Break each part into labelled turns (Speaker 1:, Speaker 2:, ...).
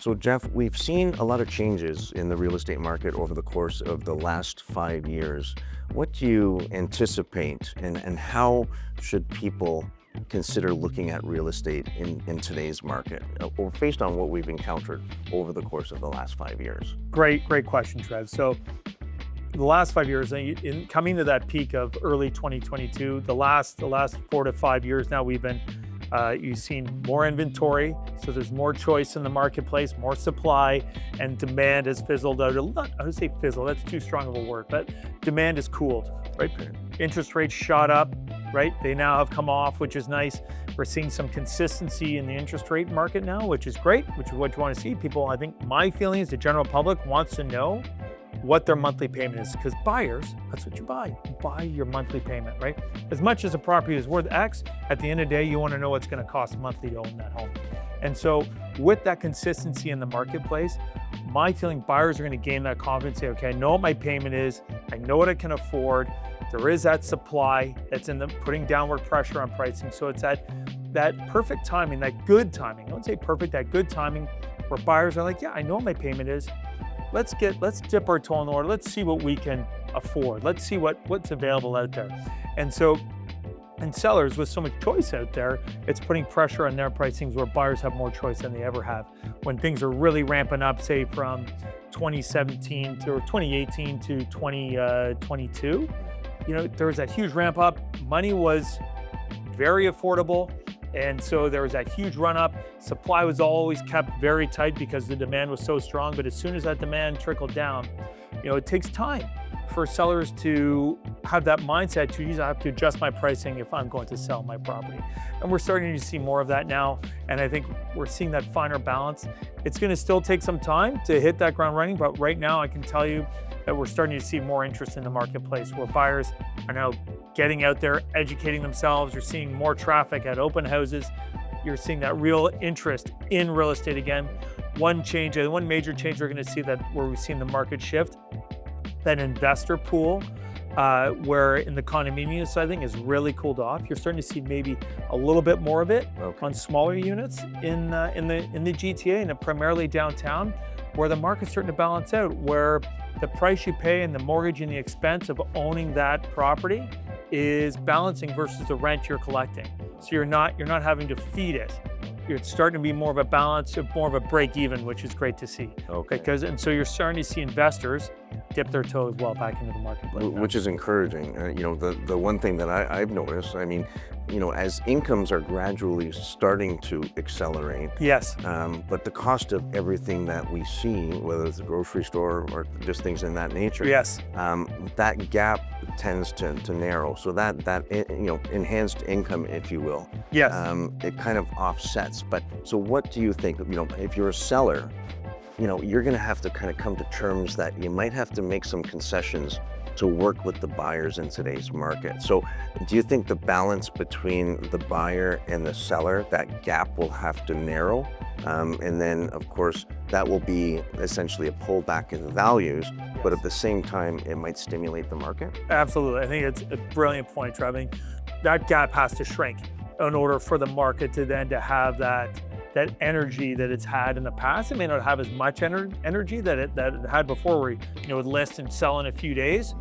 Speaker 1: So Jeff, we've seen a lot of changes in the real estate market over the course of the last 5 years. What do you anticipate and how should people consider looking at real estate in today's market or based on what we've encountered over the course of the last 5 years?
Speaker 2: Great question, Trev. So the last 5 years, in coming to that peak of early 2022, the last 4 to 5 years now, you've seen more inventory, so there's more choice in the marketplace, more supply, and demand has fizzled out. I would say fizzle, that's too strong of a word, but demand has cooled, right? Interest rates shot up, right? They now have come off, which is nice. We're seeing some consistency in the interest rate market now, which is great, which is what you want to see. People, I think my feeling is the general public wants to know what their monthly payment is, because buyers, that's what you buy. You buy your monthly payment, right? As much as a property is worth X, at the end of the day, you want to know what's going to cost monthly to own that home. And so with that consistency in the marketplace, my feeling buyers are going to gain that confidence, say, okay, I know what my payment is, I know what I can afford. There is that supply that's putting downward pressure on pricing. So it's that perfect timing, that good timing. I don't say perfect, that good timing where buyers are like, yeah, I know what my payment is. Let's dip our toe in the water. Let's see what we can afford. Let's see what's available out there. And so, and sellers with so much choice out there, it's putting pressure on their pricings where buyers have more choice than they ever have. When things are really ramping up, say from 2017 to 2018 to 2022, there was that huge ramp up. Money was very affordable. And so there was that huge run up. Supply was always kept very tight because the demand was so strong. But as soon as that demand trickled down, it takes time for sellers to have that mindset to use, I have to adjust my pricing if I'm going to sell my property. And we're starting to see more of that now. And I think we're seeing that finer balance. It's going to still take some time to hit that ground running. But right now I can tell you that we're starting to see more interest in the marketplace where buyers are now getting out there, educating themselves. You're seeing more traffic at open houses. You're seeing that real interest in real estate again. One major change we're going to see where we've seen the market shift, that investor pool, where in the condominium side, I think is really cooled off. You're starting to see maybe a little bit more of it on smaller units in the GTA and primarily downtown, where the market's starting to balance out, where the price you pay and the mortgage and the expense of owning that property is balancing versus the rent you're collecting. So you're not having to feed it. You're starting to be more of a balance, more of a break even, which is great to see.
Speaker 1: Okay.
Speaker 2: And so you're starting to see investors dip their toe as well back into the marketplace.
Speaker 1: Which is encouraging. The one thing that I've noticed, as incomes are gradually starting to accelerate.
Speaker 2: Yes.
Speaker 1: But the cost of everything that we see, whether it's a grocery store or just things in that nature.
Speaker 2: Yes.
Speaker 1: That gap tends to narrow. So that enhanced income, if you will.
Speaker 2: Yes.
Speaker 1: It kind of offsets. But so what do you think? If you're a seller, you're going to have to kind of come to terms that you might have to make some concessions to work with the buyers in today's market. So do you think the balance between the buyer and the seller, that gap will have to narrow? And then, of course, that will be essentially a pullback in values, but at the same time, it might stimulate the market?
Speaker 2: Absolutely. I think it's a brilliant point, Trevor. That gap has to shrink in order for the market to have that energy that it's had in the past. It may not have as much energy that it had before, where it would list and sell in a few days.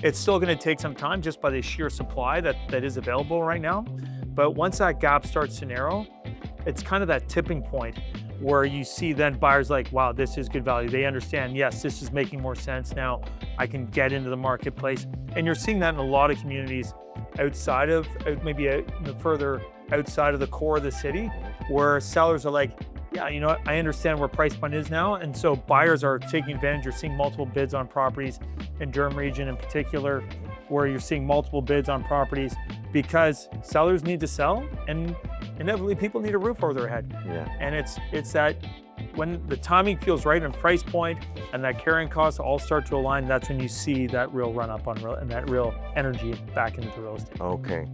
Speaker 2: It's still going to take some time just by the sheer supply that is available right now. But once that gap starts to narrow, it's kind of that tipping point where you see then buyers like, wow, this is good value. They understand, yes, this is making more sense now. I can get into the marketplace. And you're seeing that in a lot of communities outside of, maybe further outside of the core of the city, where sellers are like, yeah, I understand where price point is now. And so buyers are taking advantage. You're seeing multiple bids on properties in Durham region in particular, where you're seeing multiple bids on properties because sellers need to sell and inevitably people need a roof over their head.
Speaker 1: Yeah.
Speaker 2: And it's that when the timing feels right and price point and that carrying costs all start to align, that's when you see that real run up and that real energy back into real estate.
Speaker 1: Okay.